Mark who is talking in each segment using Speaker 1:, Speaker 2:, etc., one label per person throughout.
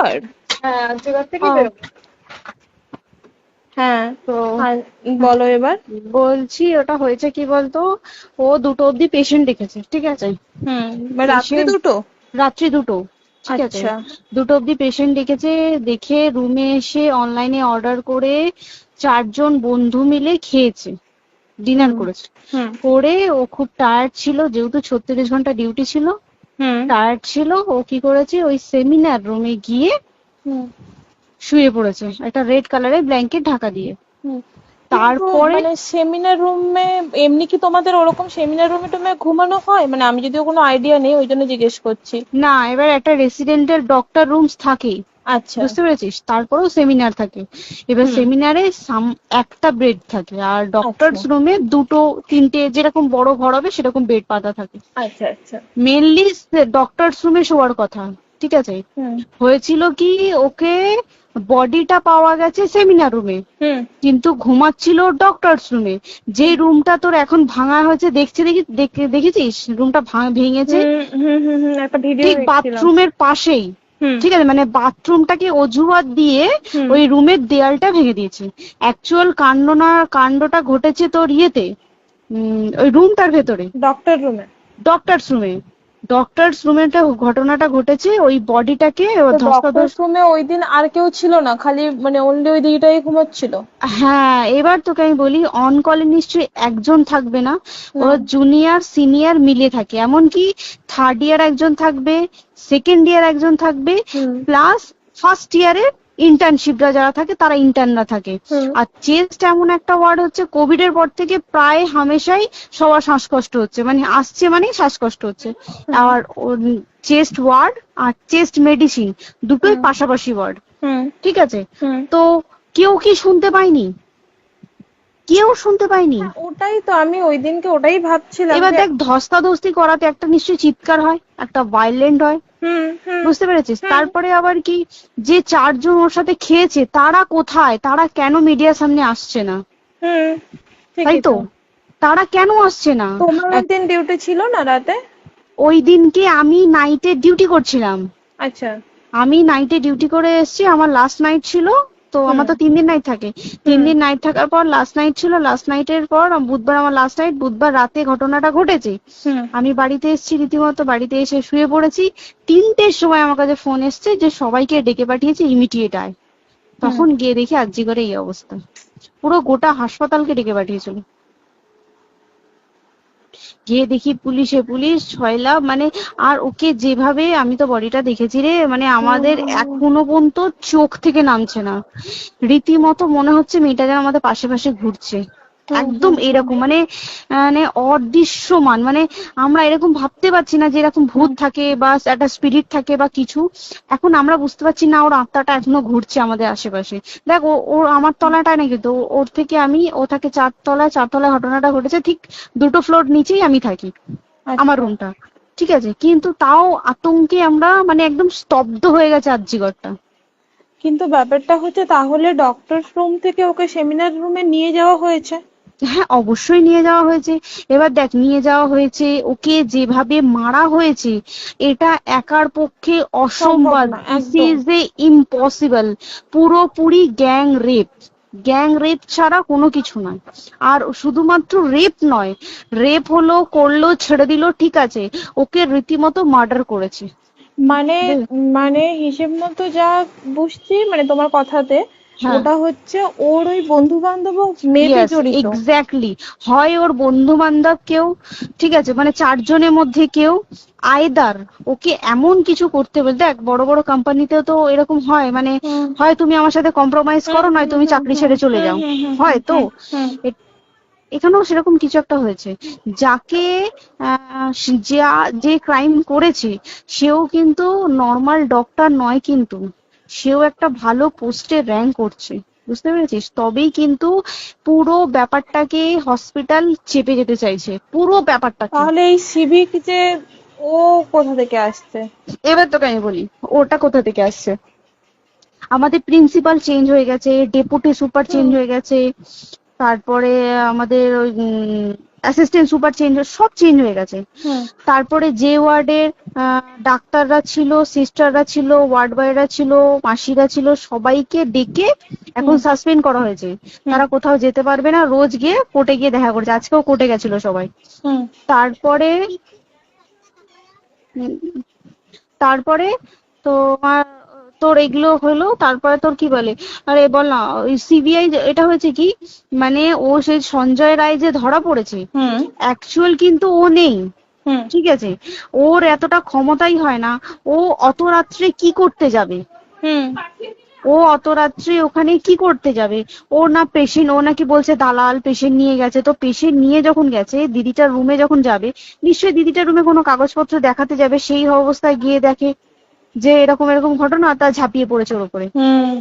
Speaker 1: আর্যগড়?
Speaker 2: হ্যাঁ আর্যগড় থেকে বেরোবো।
Speaker 1: হ্যাঁ,
Speaker 2: তো
Speaker 1: বলো এবার।
Speaker 2: বলছি ওটা হয়েছে কি বলতো, ও 2টো অব্দি পেশেন্ট দেখেছে, ঠিক আছে।
Speaker 1: রাত্রি দুটো?
Speaker 2: রাত্রি 2টো, ঠিক আছে।
Speaker 1: আচ্ছা।
Speaker 2: 2টো অব্দি পেশেন্ট ডেকেছে, দেখে রুমে এসে অনলাইনে অর্ডার করে 4জন বন্ধু মিলে খেয়েছে, ডিনার করেছে। করে ও খুব টায়ার্ড ছিল, যেহেতু 36 ঘন্টা ডিউটি ছিল, টায়ার্ড ছিল। ও কি করেছে, ওই সেমিনার রুমে গিয়ে শুয়ে পড়েছে একটা রেড কালারের ব্ল্যাঙ্কেট ঢাকা দিয়ে। তারপরে
Speaker 1: মানে সেমিনার রুমে এমনি কি তোমাদের ওরকম সেমিনার রুমে টুমে ঘুমানো হয়? মানে আমি যদিও কোনো আইডিয়া নেই, ওই জন্য জিজ্ঞেস করছি।
Speaker 2: না, এবার একটা রেসিডেন্টের ডক্টর রুমস থাকেই,
Speaker 1: আচ্ছা।
Speaker 2: বুঝতে পেরেছিস, তারপরেও সেমিনার থাকে। এবার সেমিনারে একটা বেড থাকে, আর ডক্টরস রুমে 2-3টে যেরকম বড় ঘর হবে সেরকম বেড পাতা থাকে।
Speaker 1: আচ্ছা আচ্ছা।
Speaker 2: মেনলি ডক্টরস রুমে শোয়ার কথা, ঠিক আছে। হয়েছিল কি, ওকে বডিটা পাওয়া গেছে সেমিনার রুমে, কিন্তু ঘুমাচ্ছিল ডক্টরস রুমে। যে রুমটা তোর এখন ভাঙা হয়েছে, দেখেছিস রুমটা ভেঙেছে, ঠিক বাথরুমের পাশেই, ঠিক আছে। মানে বাথরুমটাকে অজুহাত দিয়ে ওই রুমের দেয়ালটা ভেঙে দিয়েছে। অ্যাকচুয়াল কাণ্ডটা ঘটেছে তোর ইয়েতে, ওই রুমটার ভেতরে, ডক্টরস রুমে ঘটনাটা ঘটেছে। ওই বডিটাকে
Speaker 1: ডক্টরস রুমে ওই দিন আর কেউ ছিল না, খালি মানে অনলি ওই দিদিটাই ঘুমাচ্ছিল?
Speaker 2: হ্যাঁ, এবার তোকে আমি বলি, অন কলে নিশ্চয়ই একজন থাকবে না, ওরা জুনিয়র সিনিয়র মিলে থাকে। এমনকি 3rd ইয়ার একজন থাকবে, 2nd ইয়ার একজন থাকবে, প্লাস 1st ইয়ারের ইন্টার্নশিপরা যারা থাকে তারা ইন্টার্নরা থাকে। আর চেস্ট এমন একটা ওয়ার্ড হচ্ছে, কোভিড এর পর থেকে প্রায় হামেশাই সবার শ্বাসকষ্ট হচ্ছে, মানে আসছে মানে শ্বাসকষ্ট হচ্ছে। আর চেস্ট ওয়ার্ড আর চেস্ট মেডিসিন দুটোই পাশাপাশি ওয়ার্ড, ঠিক আছে। তো কেউ কি শুনতে পায়নি? কেউ শুনতে পায়নি।
Speaker 1: ওটাই তো আমি ওই দিনকে ওটাই ভাবছিলাম।
Speaker 2: এবার দেখ, ধস্তাধস্তি করাতে একটা নিশ্চয়ই চিৎকার হয়, একটা ভায়োলেন্ট হয়, বুঝতে পেরেছিস। তারপরে আবার কি, যে 4জন ওর সাথে খেয়েছে তারা কোথায়, তারা কেন মিডিয়ার সামনে আসছে না? তাই তো, তারা কেন আসছে না?
Speaker 1: তোমার ওই দিন ডিউটি ছিল না রাতে?
Speaker 2: ওই দিনকে আমি নাইটে ডিউটি করছিলাম।
Speaker 1: আচ্ছা।
Speaker 2: আমি নাইটে ডিউটি করে এসেছি, আমার লাস্ট নাইট ছিল। তো আমার তো 3 দিন নাইট থাকে, 3 দিন নাইট থাকার পর লাস্ট নাইট ছিল। লাস্ট নাইটের পর বুধবার আমার লাস্ট নাইট, বুধবার রাতে ঘটনাটা ঘটেছে। আমি বাড়িতে এসেছি, রীতিমতো বাড়িতে এসে শুয়ে পড়েছি। 3টের সময় আমার কাছে ফোন এসছে যে সবাইকে ডেকে পাঠিয়েছে, ইমিডিয়েট আয়। তখন গিয়ে দেখি আরজিকরে এই অবস্থা, পুরো গোটা হাসপাতালকে ডেকে পাঠিয়েছিল। গিয়ে দেখি পুলিশ ছয়লা, মানে আর ওকে যেভাবে, আমি তো বডিটা দেখেছি রে, মানে আমাদের এখনো পর্যন্ত চোখ থেকে নামছে না। রীতিমতো মনে হচ্ছে মেয়েটা যেন আমাদের পাশে পাশে ঘুরছে, একদম এরকম, মানে মানে অদৃশ্যমান। মানে আমরা এরকম ভাবতে পারছি না যে এরকম ভূত থাকে বা একটা স্পিরিট থাকে বা কিছু। এখন আমরা বুঝতে পারছি না, ওর আত্মাটা এখনো ঘুরছে আমাদের আশেপাশে। দেখ, ও আমার তলাটায় না, কিন্তু ওর থেকে ও থাকে 4তলায় ঘটনাটা ঘটেছে, ঠিক 2টো ফ্লোর নিচেই আমি থাকি, আমার রুমটা, ঠিক আছে। কিন্তু তাও আতঙ্কে আমরা মানে একদম স্তব্ধ হয়ে গেছে আরজিকরটা।
Speaker 1: কিন্তু ব্যাপারটা হচ্ছে, তাহলে ডক্টরস রুম থেকে ওকে সেমিনার রুমে নিয়ে যাওয়া হয়েছে?
Speaker 2: হ্যাঁ, অবশ্যই নিয়ে যাওয়া হয়েছে। এবার দেখ, নিয়ে যাওয়া হয়েছে, ওকে যেভাবে মারা হয়েছে এটা একার পক্ষে অসম্ভব, দিস ইজ এ ইম্পসিবল। পুরোপুরি গ্যাং রেপ ছাড়া কোনো কিছু নয়। আর শুধুমাত্র রেপ নয়, রেপ হলো, করলো, ছেড়ে দিল, ঠিক আছে, ওকে রীতিমতো মার্ডার করেছে।
Speaker 1: মানে মানে হিসেব মতো যা বুঝছি, মানে তোমার কথাতে, ওটা হচ্ছে ওর ওই বন্ধু বান্ধব মেবি জড়িত।
Speaker 2: এক্স্যাক্টলি, হয় ওর বন্ধু বান্ধব কেউ, ঠিক আছে, মানে 4জনের মধ্যে কেউ, আইদার ওকে এমন কিছু করতে বলে। দেখ, বড় বড় কোম্পানিতেও তো এরকম হয়, মানে হয় তুমি আমার সাথে কম্প্রোমাইজ করো, নয় তুমি চাকরি ছেড়ে চলে যাও, হয় তো। এখানেও সেরকম কিছু একটা হয়েছে। যাকে যে ক্রাইম করেছে সেও কিন্তু নর্মাল ডক্টর নয়, কিন্তু সেও একটা ভালো পোস্টে র্যাঙ্ক করছে, বুঝতে পেরেছিস। তবেই কিন্তু পুরো ব্যাপারটাকে হসপিটাল চেপে যেতে চাইছে, পুরো ব্যাপারটা।
Speaker 1: তাহলে এই সিভিক যে ও কোথা থেকে আসছে?
Speaker 2: এবার তোকে আমি বলি ওটা কোথা থেকে আসছে। আমাদের প্রিন্সিপাল চেঞ্জ হয়ে গেছে, ডেপুটি সুপার চেঞ্জ হয়ে গেছে, তারপরে আমাদের ওই অ্যাসিস্ট্যান্ট সুপার চেঞ্জ, সব চেঞ্জ হয়ে গেছে।
Speaker 1: হুম
Speaker 2: তারপরে যে ওয়ার্ডের ডাক্তাররা ছিল, সিস্টাররা ছিল, ওয়ার্ড বয়রা ছিল, মাসিরা ছিল, সবাইকে ডেকে এখন সাসপেন্ড করা হয়েছে। তারা কোথাও যেতে পারবে না, রোজ গিয়ে কোর্টে গিয়ে দেখা করছে। আজকেও কোর্টে গেছিল সবাই।
Speaker 1: হুম
Speaker 2: তারপরে তারপরে তোমার তোর এগুলো হলো, তারপরে তোর কি বলে, আরে বল না, ওই সিবিআই এটা হয়েছে কি, মানে ও সেই সঞ্জয় রায় যে ধরা পড়েছে,
Speaker 1: হুম
Speaker 2: অ্যাকচুয়াল কিন্তু ও নেই,
Speaker 1: হুম
Speaker 2: ঠিক আছে? ওর এতটা ক্ষমতাই হয় না। ও অত রাত্রে কি করতে যাবে?
Speaker 1: হুম
Speaker 2: ও অত রাত্রে ওখানে কি করতে যাবে? ও না পেশেন্ট, ও নাকি বলছে দালাল পেশেন্ট নিয়ে গেছে। তো পেশেন্ট নিয়ে যখন গেছে, দিদিটার রুমে যখন যাবে, নিশ্চয়ই দিদিটার রুমে কোনো কাগজপত্র দেখাতে যাবে। সেই অবস্থায় গিয়ে দেখে যে এরকম এরকম ঘটনা, তা ঝাঁপিয়ে পড়েছে ওর উপরে।
Speaker 1: হুম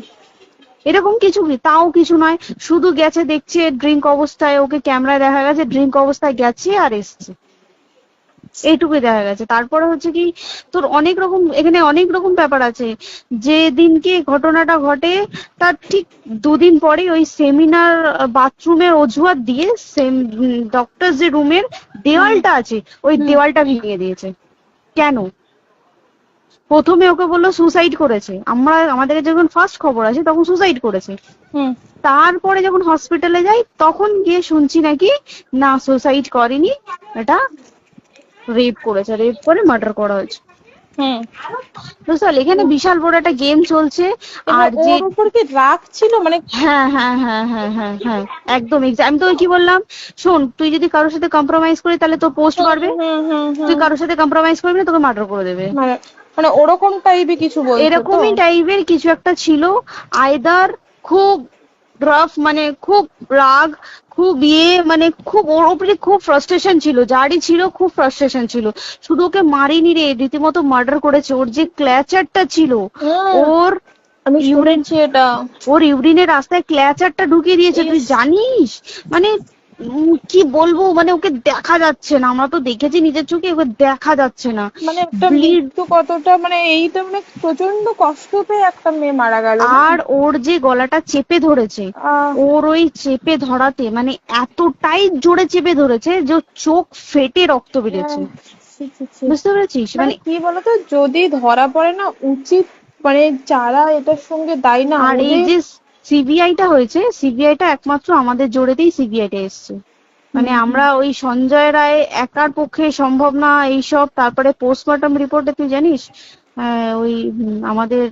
Speaker 2: এরকম কিছু কি, তাও কিছু নয়, শুধু গেছে, দেখছে ড্রিঙ্ক অবস্থায়, ওকে ক্যামেরায় দেখা গেছে ড্রিঙ্ক অবস্থায় গেছে আর এসছে, এইটুকুই দেখা গেছে। তারপরে হচ্ছে কি, তোর অনেক রকম, এখানে অনেক রকম ব্যাপার আছে। যে দিনকে ঘটনাটা ঘটে তার ঠিক দুদিন পরে ওই সেমিনার বাথরুমের অজুহাত দিয়ে ডক্টর যে রুমের দেওয়ালটা আছে, ওই দেওয়ালটা ভেঙে দিয়েছে। কেন? প্রথমে ওকে বললো সুসাইড করেছে, আমাদের যখন ফার্স্ট খবর আছে তখন সুসাইড করেছে।
Speaker 1: হুম
Speaker 2: তারপরে যখন হসপিটালে যাই তখন গিয়ে শুনছি নাকি না, সুসাইড করেনি, এটা রেপ করেছে, রেপ করে মার্ডার করা হয়েছে।
Speaker 1: হুম
Speaker 2: বুঝতে পারলি, এখানে বিশাল বড় একটা গেম চলছে। আর যে
Speaker 1: ওর উপর কি রাগ ছিল মানে?
Speaker 2: হ্যাঁ হ্যাঁ হ্যাঁ হ্যাঁ হ্যাঁ হ্যাঁ একদম আমি তোকে কি বললাম, শোন, তুই যদি কারোর সাথে কম্প্রোমাইজ করি তাহলে তোর পোস্ট বাড়বে,
Speaker 1: হুম হুম
Speaker 2: তুই
Speaker 1: হুম
Speaker 2: কারোর সাথে কম্প্রোমাইজ করবি না, তোকে মার্ডার করে দেবে।
Speaker 1: মানে মানে ওরকম টাইপের কিছু বলছো তো?
Speaker 2: এরকমই টাইপের কিছু একটা ছিল। আইদার খুব রাফ, মানে খুব রাগ, খুব মানে খুব ওর উপরে খুব ফ্রাস্ট্রেশন ছিল, যারই ছিল খুব ফ্রাস্ট্রেশন ছিল। শুধু ওকে মারিনি রে, রীতিমতো মার্ডার করেছে। ওর যে ক্ল্যাচারটা ছিল, ওর
Speaker 1: আমি শুনেছি এটা।
Speaker 2: ওর ইউরিনের রাস্তায় ক্ল্যাচারটা ঢুকিয়ে দিয়েছে, তুই জানিস? মানে কি বলবো, মানে ওকে দেখা যাচ্ছে না, আমরা তো দেখেছি নিজের চোখে, ওকে দেখা যাচ্ছে না।
Speaker 1: মানে একটা
Speaker 2: ব্লিড,
Speaker 1: মৃত্যু কতটা, মানে এইটা মানে প্রচন্ড কষ্ট পেয়ে একটা মেয়ে মারা গেল।
Speaker 2: আর ওর যে গলাটা চেপে ধরেছে, ওর ওই চেপে ধরাতে মানে এতটাই জোরে চেপে ধরেছে যে ওর চোখ ফেটে রক্ত বেরিয়েছে। বুঝতে পেরেছিস?
Speaker 1: মানে
Speaker 2: মানে
Speaker 1: কি বলতো, যদি ধরা পড়ে না, উচিত মানে যারা এটার সঙ্গে দায়ী না,
Speaker 2: আর এই যে সিবিআইটা হয়েছে, সিবিআইটা একমাত্র আমাদের জোরেতেই সিবিআইটা এসছে। মানে আমরা ওই সঞ্জয় রায় একার পক্ষে সম্ভব না এইসব। তারপরে পোস্টমর্টম রিপোর্টে তুই জানিস ওই আমাদের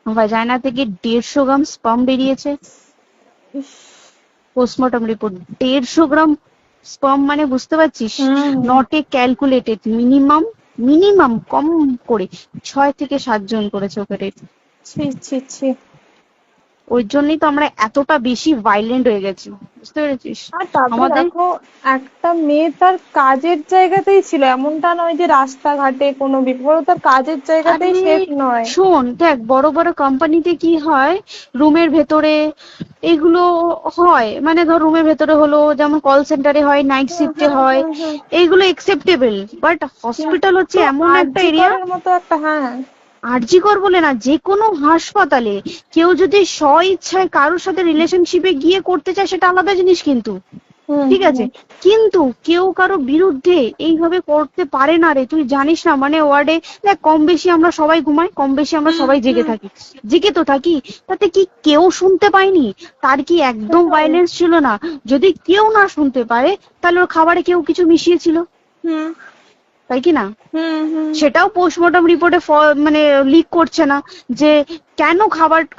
Speaker 2: ভাজাইনা থেকে 150 গ্রাম স্পার্ম বেরিয়েছে। পোস্টমর্টম রিপোর্ট 150 গ্রাম স্পার্ম, মানে বুঝতে পারছিস? নট এ ক্যালকুলেটেড, মিনিমাম কম করে 6 থেকে 7 জন করেছে ওকে রেপ।
Speaker 1: ছি ছি ছি।
Speaker 2: ওই জন্যই তো আমরা এতটা বেশি ভাইলেন্ট হয়ে গেছি, বুঝতে পেরেছিস?
Speaker 1: আর তারপর দেখো, একটা মেয়ে তার কাজের জায়গাতেই ছিল, এমনটা নয় যে রাস্তাঘাটে কোনো বিপদ, তার কাজের জায়গাতেই সেফ নয়।
Speaker 2: শোন দেখ, বড় বড় কোম্পানিতে কি হয়, রুমের ভেতরে এগুলো হয়, মানে ধর রুমের ভেতরে হলো, যেমন কল সেন্টারে হয়, নাইট শিফটে হয়, এইগুলো একসেপ্টেবল। বাট হসপিটাল হচ্ছে এমন একটা এরিয়া,
Speaker 1: মতো একটা, হ্যাঁ,
Speaker 2: আরজিকর বলে না, যে কোনো হাসপাতালে কেউ যদি স্ব ইচ্ছায় কারোর সাথে রিলেশনশিপে গিয়ে করতে চায় সেটা আলাদা জিনিস, কিন্তু ঠিক আছে, কিন্তু কেউ কারো বিরুদ্ধে এইভাবে করতে পারে না রে। তুই জানিস না, মানে ওয়ার্ডে দেখ, কম বেশি আমরা সবাই ঘুমাই, কম বেশি আমরা সবাই জেগে থাকি, জেগে তো থাকি, তাতে কি কেউ শুনতে পায়নি? তার কি একদম ভায়োলেন্স ছিল না? যদি কেউ না শুনতে পারে তাহলে ওর খাবারে কেউ কিছু মিশিয়েছিল, তাই কি না? সেটাও পোস্টমর্টম রিপোর্টে মানে লিক করছে না যে কেন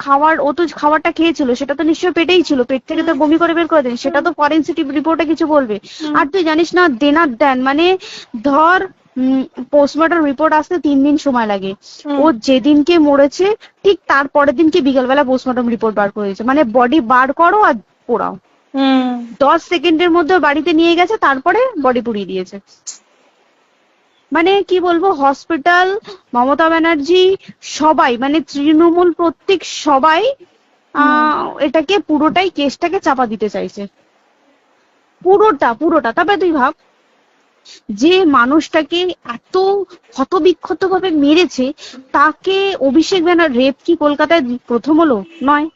Speaker 2: খাবার ও তো খাবারটা খেয়েছিল, সেটা তো নিশ্চয়ই পেটেই ছিল, পেট থেকে তো বমি করে বের করে দেন, সেটা তো ফরেনসিক রিপোর্টে কিছু বলবে। আর তুই জানিস না, দেনার দেন, মানে ধর পোস্টমর্টম রিপোর্ট আসতে 3 দিন সময় লাগে। ও যেদিনকে মরেছে ঠিক তার পরের দিনকে বিকেলবেলা পোস্টমর্টম রিপোর্ট বার করে দিয়েছে, মানে বডি বার করো আর পোড়াও। 10 সেকেন্ডের মধ্যে বাড়িতে নিয়ে গেছে, তারপরে বডি পুড়িয়ে দিয়েছে। মানে কি বলবো, হসপিটাল, মমতা ব্যানার্জি, সবাই, মানে তৃণমূল প্রত্যেক সবাই এটাকে পুরোটাই, কেসটাকে চাপা দিতে চাইছে, পুরোটা। তবে তুই ভাব, যে মানুষটাকে এত ক্ষতবিক্ষত ভাবে মেরেছে, তাকে অভিষেক ব্যানার রেপ কি কলকাতায় প্রথম হলো? নয়,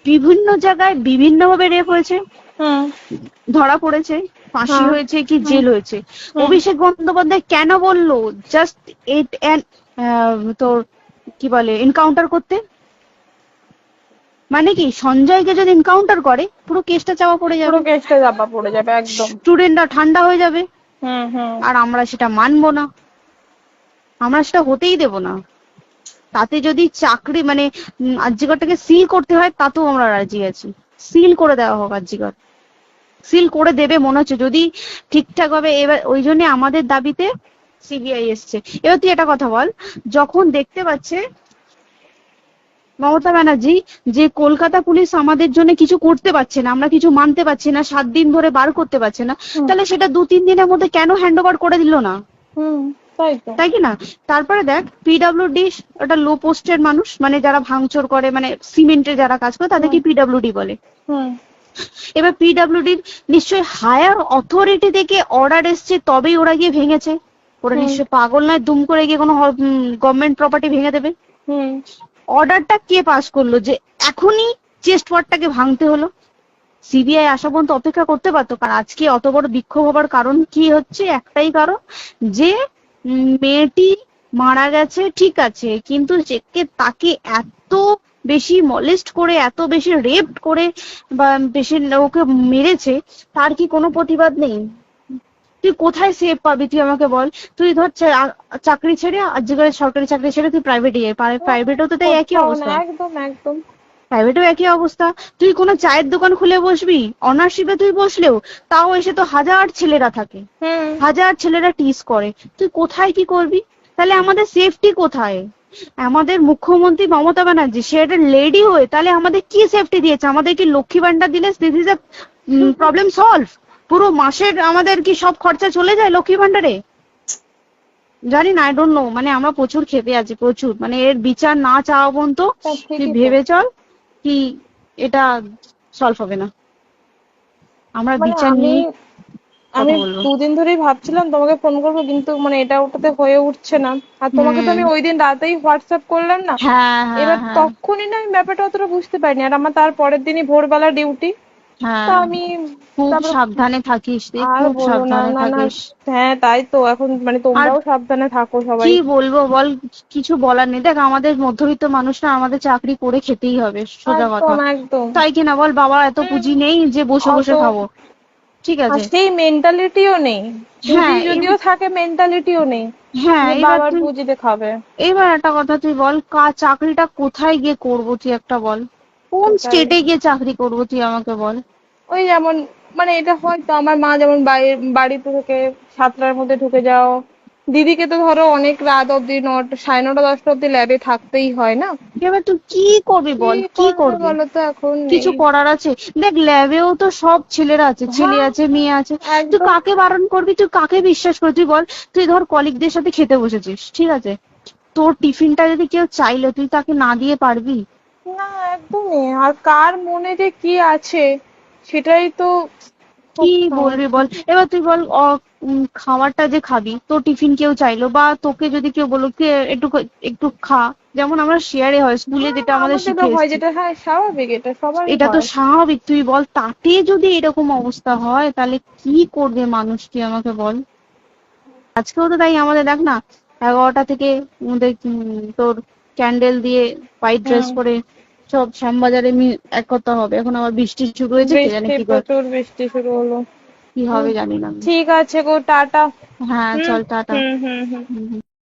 Speaker 2: বিভিন্ন জায়গায় বিভিন্ন ভাবে রেপ হয়েছে, ধরা পড়েছে। ফাঁসি
Speaker 1: হ্যাঁ।
Speaker 2: হয়েছে কি জেল হয়েছে।
Speaker 1: হুম।
Speaker 2: অভিষেক বন্দ্যোপাধ্যায় কেন বললো জাস্ট ইট তোর কি বলে এনকাউন্টার করতে? মানে কি সঞ্জয়কে যদি এনকাউন্টার করে পুরো কেসটা চাপা পড়ে
Speaker 1: পুরো
Speaker 2: যাবে,
Speaker 1: কেসটা চাপা পড়ে যাবে একদম।
Speaker 2: স্টুডেন্টরা ঠান্ডা হয়ে যাবে,
Speaker 1: হুম হুম।
Speaker 2: আর আমরা সেটা মানবো না, আমরা সেটা হতেই দেব না। তাতে যদি চাকরি মানে আরজিকরটাকে সিল করতে হয় তাতেও আমরা রাজি আছি, সিল করে দেওয়া হোক আরজিকর, সিল করে দেবে মনে হচ্ছে যদি ঠিকঠাক ভাবে। এবার ওই জন্য আমাদের দাবিতে সিবিআই এসছে। এবার তুই একটা কথা বল, যখন দেখতে পাচ্ছে মমতা ব্যানার্জি যে কলকাতা পুলিশ আমাদের জন্য কিছু করতে পারছে না, আমরা কিছু মানতে পারছি না, 7 দিন ধরে বার করতে পারছে না, তাহলে সেটা 2-3 দিনের মধ্যে কেন হ্যান্ড ওভার করে দিল না?
Speaker 1: হুম, তাই তো।
Speaker 2: তাই কি না? তারপরে দেখ পিডব্লিউডি ওটা লো পোস্টের মানুষ, মানে যারা ভাঙচুর করে, মানে সিমেন্টের যারা কাজ করে তাদেরকে পিডব্লিউডি বলে।
Speaker 1: হুম।
Speaker 2: এবার পিডব্লিউডির নিশ্চয়ই হায়ার অথরিটি থেকে অর্ডার এসছে তবেই ওরা গিয়ে ভেঙেছে। ওরা নিশ্চয়ই পাগল নয় দুম করে গিয়ে কোনো গভর্নমেন্ট প্রপার্টি ভেঙে দেবে।
Speaker 1: হুম।
Speaker 2: অর্ডারটা কে পাস করলো যে এখনই চেস্ট ওয়ার্ডটাকে ভাঙতে হলো? সিবিআই আসা পর্যন্ত অপেক্ষা করতে পারতো। কারণ আজকে অত বড় বিক্ষোভ হবার কারণ কি হচ্ছে? একটাই কারণ, যে মেয়েটি মারা গেছে ঠিক আছে, কিন্তু তাকে এত বেশি মলেস্ট করে, এত বেশি রেপ করে বা বেশি ওকে মেরেছে, তার কি কোনো প্রতিবাদ নেই? তুই কোথায় সেফ পাবি তুই আমাকে বল? তুই ধর চাকরি ছেড়ে, আজকের সরকারি চাকরি ছেড়ে তুই প্রাইভেটে যাই, প্রাইভেটেও তো তাই একই
Speaker 1: কোথাও না,
Speaker 2: অবস্থা।
Speaker 1: একদম একদম।
Speaker 2: প্রাইভেটেও একই অবস্থা। তুই কোনো চায়ের দোকান খুলে বসবি, অনার্সশিপে তুই বসলেও তাও এসে তো হাজার ছেলেরা থাকে,
Speaker 1: হুম।
Speaker 2: হাজার ছেলেরা টিস করে, তুই কোথায় কি করবি? তাহলে আমাদের সেফটি কোথায়? আমাদের মুখ্যমন্ত্রী মমতা ব্যানার্জি সে একটা লেডি হয়ে তাহলে আমাদের কি সেফটি দিয়েছে? আমাদের কি লক্ষ্মী ভান্ডার দিলে this is a problem solve? পুরো মাসের আমাদের কি সব খরচা চলে যায় লক্ষ্মী ভান্ডারে? জানি না, আই ডোন্ট নো। মানে আমরা প্রচুর ক্ষেপে আছি, প্রচুর। মানে এর বিচার না চাওয়া পর্যন্ত তুই ভেবে চল কি এটা সলভ হবে না। আমরা
Speaker 1: মানে
Speaker 2: বিচার
Speaker 1: আমি
Speaker 2: নিয়ে
Speaker 1: আমি
Speaker 2: কথা বলবো।
Speaker 1: 2 দিন ধরেই ভাবছিলাম তোমাকে ফোন করবো, কিন্তু মানে এটা ওটাতে হয়ে উঠছে না। আর তোমাকে তো আমি ওই দিন রাতেই হোয়াটসঅ্যাপ করলাম না।
Speaker 2: হ্যাঁ হ্যাঁ
Speaker 1: এবার
Speaker 2: হ্যাঁ
Speaker 1: তখনই না আমি ব্যাপারটা অতটা বুঝতে পারিনি, আর আমার তার পরের দিনই ভোরবেলা ডিউটি। তা
Speaker 2: হ্যাঁ,
Speaker 1: আমি
Speaker 2: খুব
Speaker 1: তারপর
Speaker 2: সাবধানে থাকিস রে,
Speaker 1: আর
Speaker 2: খুব
Speaker 1: বলো না,
Speaker 2: সাবধানে
Speaker 1: না না।
Speaker 2: থাকিস।
Speaker 1: হ্যাঁ তাই তো, এখন মানে
Speaker 2: আর
Speaker 1: তোমরাও সাবধানে থাকো সবাই।
Speaker 2: কি বলবো বল, কিছু বলার নেই। দেখ আমাদের মধ্যবিত্ত মানুষরা আমাদের চাকরি করে খেতেই হবে, সোজা কথা।
Speaker 1: একদম একদম।
Speaker 2: তাই কিনা বল? বাবা এত
Speaker 1: হুম।
Speaker 2: পুঁজি নেই যে বসে
Speaker 1: অত
Speaker 2: বসে খাবো, ঠিক
Speaker 1: আর
Speaker 2: আছে?
Speaker 1: সেই মেন্টালিটিও নেই। পুঁজি
Speaker 2: হ্যাঁ
Speaker 1: যদিও থাকে, মেন্টালিটিও নেই
Speaker 2: হ্যাঁ
Speaker 1: যে
Speaker 2: এবার
Speaker 1: বাবার
Speaker 2: তুই,
Speaker 1: পুঁজিতে খাবে।
Speaker 2: এবার একটা কথা তুই বল, চাকরিটা কোথায় গিয়ে করবো তুই একটা বল? কোন
Speaker 1: সেটাই।
Speaker 2: স্টেটে গিয়ে চাকরি করবো তুই আমাকে বল?
Speaker 1: ওই যেমন, মানে এটা হয়তো আমার মা যেমন বাড়িতে থেকে 7টার মধ্যে ঢুকে যাও, দিদিকে তো ধরো অনেক রাত অব্দি 9টা, 9:30, 10টা অব্দি ল্যাবে থাকতেই হয় না।
Speaker 2: এবার তুই কি করবি
Speaker 1: কি
Speaker 2: বল, কি
Speaker 1: করবে
Speaker 2: করবি?
Speaker 1: বলো তো, এখন
Speaker 2: কিছু
Speaker 1: নেই।
Speaker 2: করার আছে? দেখ ল্যাবেও তো সব ছেলেরা আছে, ছেলে
Speaker 1: হ্যাঁ
Speaker 2: আছে মেয়ে আছে। তুই
Speaker 1: একদম।
Speaker 2: কাকে বারণ করবি, তুই কাকে বিশ্বাস করবি? তুই বল, তুই ধর কলিগদের সাথে খেতে বসেছিস, ঠিক আছে, তোর টিফিনটা যদি কেউ চাইলো তুই তাকে না দিয়ে পারবি?
Speaker 1: না একদমই। আর কার মনে যে কি আছে সেটাই তো খুব
Speaker 2: কি বলবি
Speaker 1: সমস্যা।
Speaker 2: বল? এবার তুই বল, খাবারটা যে খাবি, তোর টিফিন কেউ চাইলো বা তোকে যদি কেউ বললো কে একটু একটু খা, যেমন আমরা শেয়ারে হয় স্কুলে
Speaker 1: হ্যাঁ
Speaker 2: যেটা আমাদের
Speaker 1: আমাদেরও
Speaker 2: শিখে
Speaker 1: হয়,
Speaker 2: এসেছি,
Speaker 1: যেটা হ্যাঁ স্বাভাবিক, এটা সবারই
Speaker 2: এটা তো
Speaker 1: হয়।
Speaker 2: স্বাভাবিক। তুই বল তাতে যদি এরকম অবস্থা হয় তাহলে কি করবে মানুষ, তুই আমাকে বল? আজকেও তো তাই আমাদের দেখ না, 11টা থেকে আমাদের তোর ক্যান্ডেল দিয়ে হোয়াইট ড্রেস
Speaker 1: হুম।
Speaker 2: পরে সব শ্যামবাজারে একতা হবে। এখন আবার বৃষ্টি শুরু হয়েছে, কে জানে
Speaker 1: বৃষ্টি,
Speaker 2: কি
Speaker 1: প্রচুর বৃষ্টি শুরু হলো।
Speaker 2: কি
Speaker 1: হুম,
Speaker 2: হবে জানি না আমি।
Speaker 1: ঠিক আছে গো, টাটা।
Speaker 2: হ্যাঁ
Speaker 1: হুম
Speaker 2: চল টাটা।
Speaker 1: হুম হুম হুম।
Speaker 2: হুম, হুম।